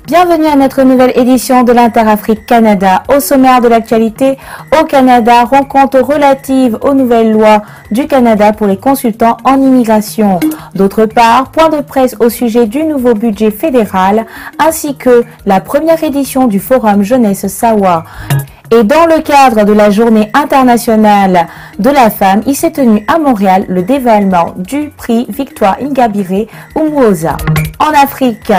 Bienvenue à notre nouvelle édition de l'Interafrique Canada. Au sommaire de l'actualité, au Canada, rencontre relative aux nouvelles lois du Canada pour les consultants en immigration. D'autre part, point de presse au sujet du nouveau budget fédéral, ainsi que la première édition du Forum Jeunesse Sawa. Et dans le cadre de la Journée internationale de la femme, il s'est tenu à Montréal le dévoilement du prix Victoire Ingabire Umuoza. En Afrique,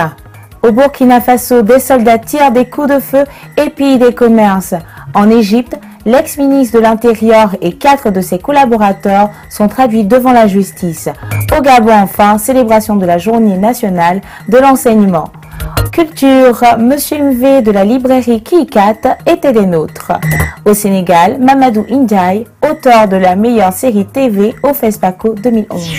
au Burkina Faso, des soldats tirent des coups de feu et pillent des commerces. En Égypte, l'ex-ministre de l'Intérieur et 4 de ses collaborateurs sont traduits devant la justice. Au Gabon, enfin, célébration de la Journée nationale de l'enseignement. Culture, Monsieur Mvé de la librairie Kikat était des nôtres. Au Sénégal, Mamadou Ndiaye, auteur de la meilleure série TV au FESPACO 2011.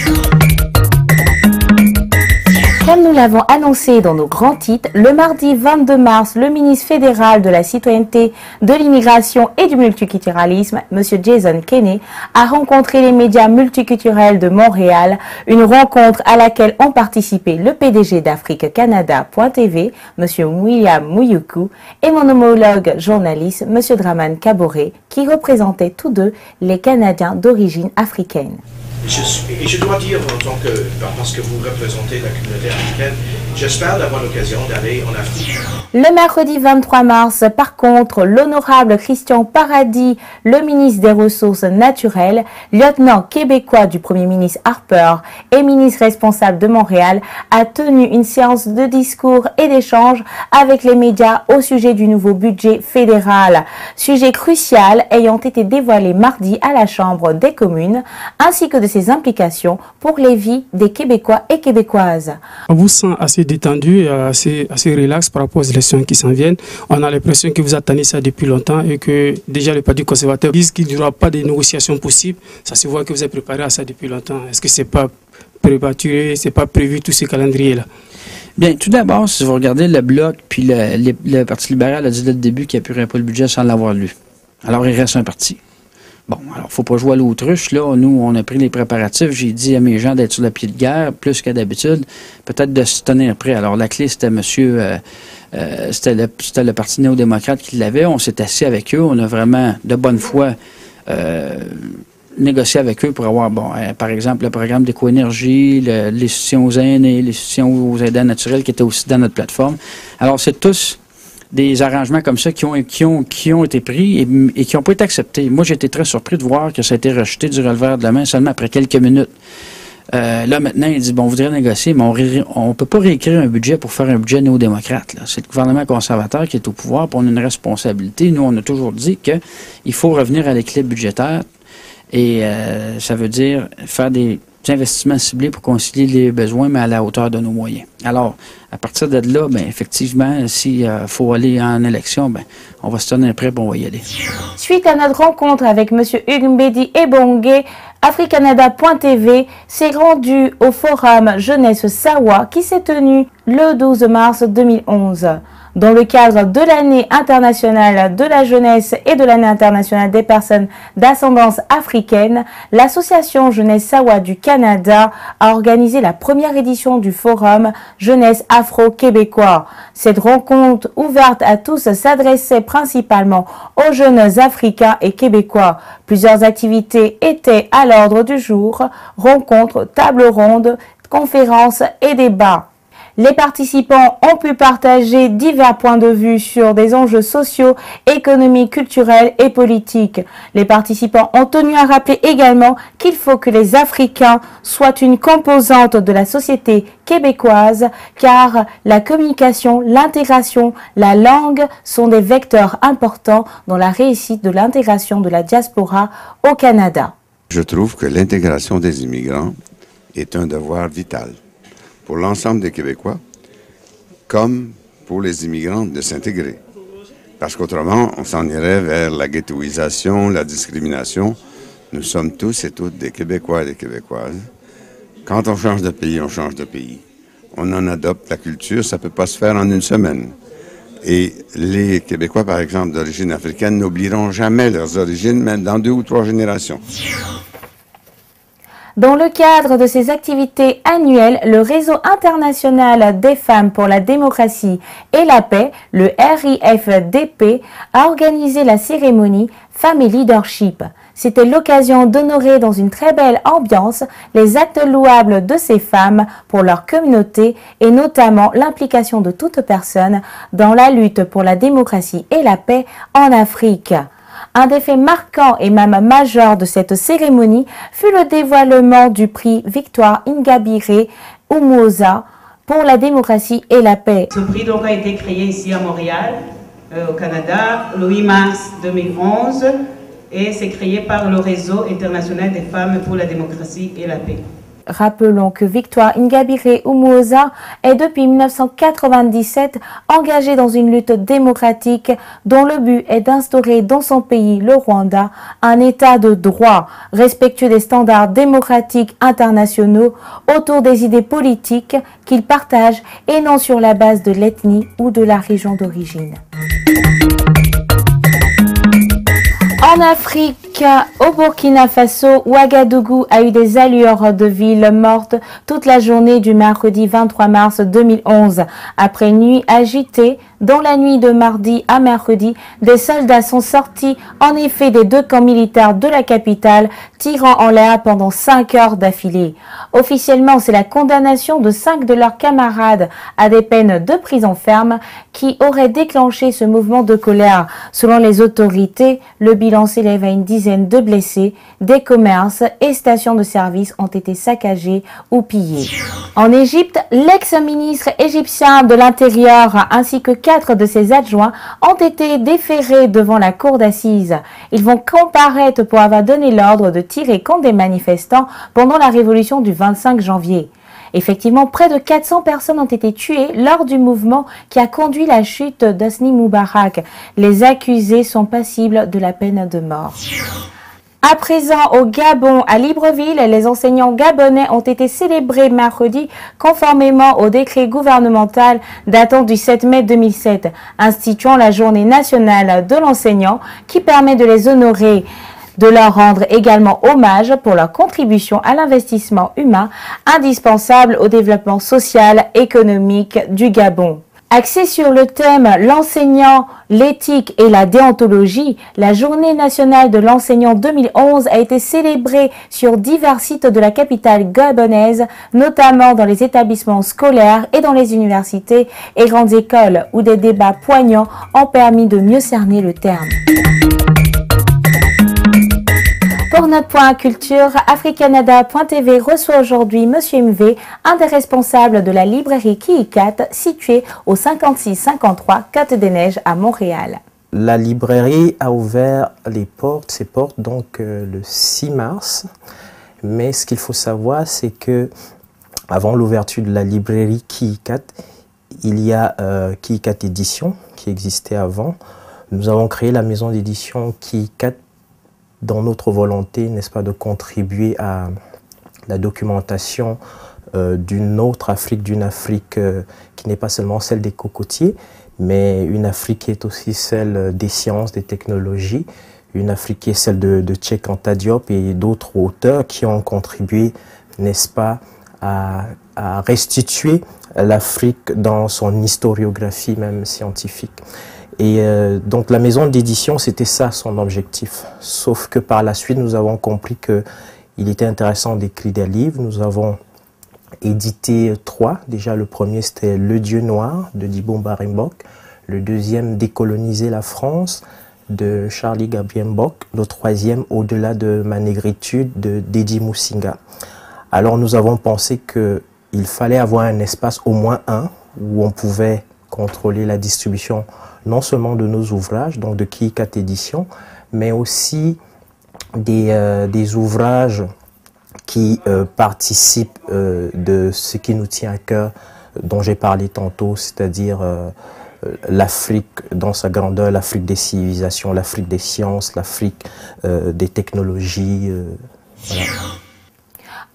Comme nous l'avons annoncé dans nos grands titres, le mardi 22 mars, le ministre fédéral de la Citoyenneté, de l'Immigration et du Multiculturalisme, M. Jason Kenney, a rencontré les médias multiculturels de Montréal, une rencontre à laquelle ont participé le PDG d'Afrique-Canada.tv, M. William Mouyoukou, et mon homologue journaliste, M. Draman Kaboré, qui représentaient tous deux les Canadiens d'origine africaine. Je dois dire, parce que vous représentez la communauté africaine, j'espère d'avoir l'occasion d'aller en Afrique. Le mercredi 23 mars, par contre, l'honorable Christian Paradis, le ministre des Ressources naturelles, lieutenant québécois du Premier ministre Harper et ministre responsable de Montréal, a tenu une séance de discours et d'échanges avec les médias au sujet du nouveau budget fédéral. Sujet crucial ayant été dévoilé mardi à la Chambre des communes, ainsi que de ses implications pour les vies des Québécois et Québécoises. On vous sent assez détendu et assez relax par rapport aux élections qui s'en viennent. On a l'impression que vous attendez ça depuis longtemps et que déjà le Parti conservateur dit qu'il n'y aura pas de négociations possibles. Ça se voit que vous êtes préparé à ça depuis longtemps. Est-ce que ce n'est pas prématuré, ce n'est pas prévu tout ce calendrier-là? Bien, tout d'abord, si vous regardez le Bloc, puis le Parti libéral a dit dès le début qu'il n'appuierait pas le budget sans l'avoir lu. Alors, il reste un parti. Bon, alors, faut pas jouer à l'autruche, là. Nous, on a pris les préparatifs. J'ai dit à mes gens d'être sur le pied de guerre, plus qu'à d'habitude. Peut-être de se tenir prêt. Alors, la clé, c'était c'était le Parti néo-démocrate qui l'avait. On s'est assis avec eux. On a vraiment, de bonne foi, négocié avec eux pour avoir, par exemple, le programme d'éco-énergie, les soutiens aux aînés, les soutiens aux aidants naturels qui étaient aussi dans notre plateforme. Alors, c'est tous des arrangements comme ça qui ont été pris et qui n'ont pas été acceptés. Moi, j'ai été très surpris de voir que ça a été rejeté du revers de la main seulement après quelques minutes. Là, maintenant, il dit, on voudrait négocier, mais on ne peut pas réécrire un budget pour faire un budget néo-démocrate. C'est le gouvernement conservateur qui est au pouvoir, puis on a une responsabilité. Nous, on a toujours dit qu'il faut revenir à l'équilibre budgétaire et ça veut dire faire des investissements ciblés pour concilier les besoins, mais à la hauteur de nos moyens. Alors, à partir de là, effectivement, s'il faut aller en élection, on va se tenir prêt et on va y aller. Suite à notre rencontre avec M. Hugues Mbedi Ebongue, Africanada.tv s'est rendu au Forum Jeunesse Sawa qui s'est tenu le 12 mars 2011. Dans le cadre de l'année internationale de la jeunesse et de l'année internationale des personnes d'ascendance africaine, l'association Jeunesse Sawa du Canada a organisé la première édition du forum Jeunesse Afro-Québécois. Cette rencontre ouverte à tous s'adressait principalement aux jeunes Africains et Québécois. Plusieurs activités étaient à l'ordre du jour, rencontres, tables rondes, conférences et débats. Les participants ont pu partager divers points de vue sur des enjeux sociaux, économiques, culturels et politiques. Les participants ont tenu à rappeler également qu'il faut que les Africains soient une composante de la société québécoise, car la communication, l'intégration, la langue sont des vecteurs importants dans la réussite de l'intégration de la diaspora au Canada. Je trouve que l'intégration des immigrants est un devoir vital pour l'ensemble des Québécois, comme pour les immigrants de s'intégrer. Parce qu'autrement, on s'en irait vers la ghettoisation, la discrimination. Nous sommes tous et toutes des Québécois et des Québécoises. Quand on change de pays, on change de pays. On en adopte la culture, ça ne peut pas se faire en une semaine. Et les Québécois, par exemple, d'origine africaine, n'oublieront jamais leurs origines, même dans 2 ou 3 générations. Dans le cadre de ses activités annuelles, le Réseau international des femmes pour la démocratie et la paix, le RIFDP, a organisé la cérémonie Femmes et Leadership. C'était l'occasion d'honorer dans une très belle ambiance les actes louables de ces femmes pour leur communauté et notamment l'implication de toute personne dans la lutte pour la démocratie et la paix en Afrique. Un des faits marquants et même majeur de cette cérémonie fut le dévoilement du prix Victoire Ingabire Umuoza pour la démocratie et la paix. Ce prix donc a été créé ici à Montréal, au Canada, le 8 mars 2011 et c'est créé par le Réseau international des femmes pour la démocratie et la paix. Rappelons que Victoire Ingabire Umuoza est depuis 1997 engagée dans une lutte démocratique dont le but est d'instaurer dans son pays, le Rwanda, un état de droit respectueux des standards démocratiques internationaux autour des idées politiques qu'il partage et non sur la base de l'ethnie ou de la région d'origine. En Afrique, au Burkina Faso, Ouagadougou a eu des allures de ville morte toute la journée du mercredi 23 mars 2011. Après une nuit agitée, dans la nuit de mardi à mercredi, des soldats sont sortis en effet des deux camps militaires de la capitale, tirant en l'air pendant 5 heures d'affilée. Officiellement, c'est la condamnation de 5 de leurs camarades à des peines de prison ferme qui aurait déclenché ce mouvement de colère. Selon les autorités, le bilan s'élève à une dizaine de blessés, des commerces et stations de service ont été saccagés ou pillés. En Égypte, l'ex-ministre égyptien de l'Intérieur ainsi que 4 de ses adjoints ont été déférés devant la cour d'assises. Ils vont comparaître pour avoir donné l'ordre de tirer contre des manifestants pendant la révolution du 25 janvier. Effectivement, près de 400 personnes ont été tuées lors du mouvement qui a conduit à la chute d'Hosni Moubarak. Les accusés sont passibles de la peine de mort. À présent, au Gabon, à Libreville, les enseignants gabonais ont été célébrés mercredi conformément au décret gouvernemental datant du 7 mai 2007, instituant la journée nationale de l'enseignant qui permet de les honorer, de leur rendre également hommage pour leur contribution à l'investissement humain indispensable au développement social et économique du Gabon. Axée sur le thème « L'enseignant, l'éthique et la déontologie », la Journée nationale de l'enseignant 2011 a été célébrée sur divers sites de la capitale gabonaise, notamment dans les établissements scolaires et dans les universités et grandes écoles, où des débats poignants ont permis de mieux cerner le terme. Pour notre point culture, Africanada.tv reçoit aujourd'hui M. MV, un des responsables de la librairie Kiikat, située au 5653 Côte-des-Neiges à Montréal. La librairie a ouvert ses portes donc le 6 mars. Mais ce qu'il faut savoir, c'est que avant l'ouverture de la librairie Kiikat, il y a Kiikat Édition qui existait avant. Nous avons créé la maison d'édition Kiikat dans notre volonté, n'est-ce pas, de contribuer à la documentation d'une autre Afrique, d'une Afrique qui n'est pas seulement celle des cocotiers, mais une Afrique qui est aussi celle des sciences, des technologies, une Afrique qui est celle de Cheikh Anta Diop et d'autres auteurs qui ont contribué, n'est-ce pas, à restituer l'Afrique dans son historiographie même scientifique. Et donc la maison d'édition, c'était ça son objectif. Sauf que par la suite, nous avons compris qu'il était intéressant d'écrire des livres. Nous avons édité 3. Déjà, le premier, c'était Le Dieu Noir de Dibomba Mbok. Le deuxième, Décoloniser la France de Charlie Gabriel Mbok. Le troisième, Au-delà de ma négritude de Dedi Musinga. Alors nous avons pensé qu'il fallait avoir un espace, au moins un, où on pouvait contrôler la distribution non seulement de nos ouvrages, donc de Kiikat Édition, mais aussi des ouvrages qui participent de ce qui nous tient à cœur, dont j'ai parlé tantôt, c'est-à-dire l'Afrique dans sa grandeur, l'Afrique des civilisations, l'Afrique des sciences, l'Afrique des technologies. Voilà.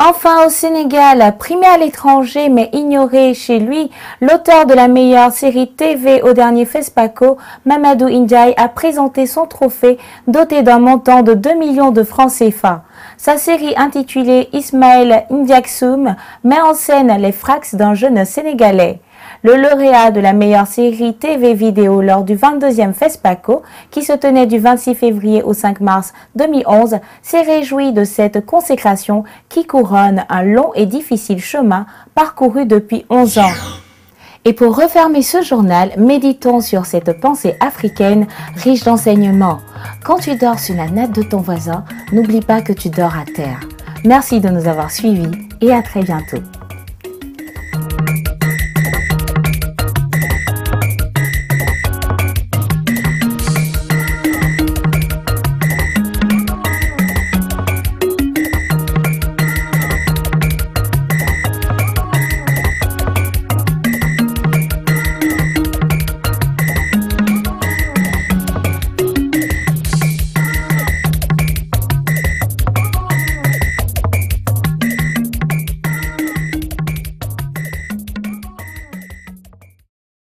Enfin au Sénégal, primé à l'étranger mais ignoré chez lui, l'auteur de la meilleure série TV au dernier FESPACO, Mamadou Ndiaye, a présenté son trophée doté d'un montant de 2 millions de francs CFA. Sa série intitulée Ismaël Ndiaksoum met en scène les fracas d'un jeune Sénégalais. Le lauréat de la meilleure série TV vidéo lors du 22e FESPACO, qui se tenait du 26 février au 5 mars 2011, s'est réjoui de cette consécration qui couronne un long et difficile chemin parcouru depuis 11 ans. Et pour refermer ce journal, méditons sur cette pensée africaine riche d'enseignements. Quand tu dors sur la natte de ton voisin, n'oublie pas que tu dors à terre. Merci de nous avoir suivis et à très bientôt.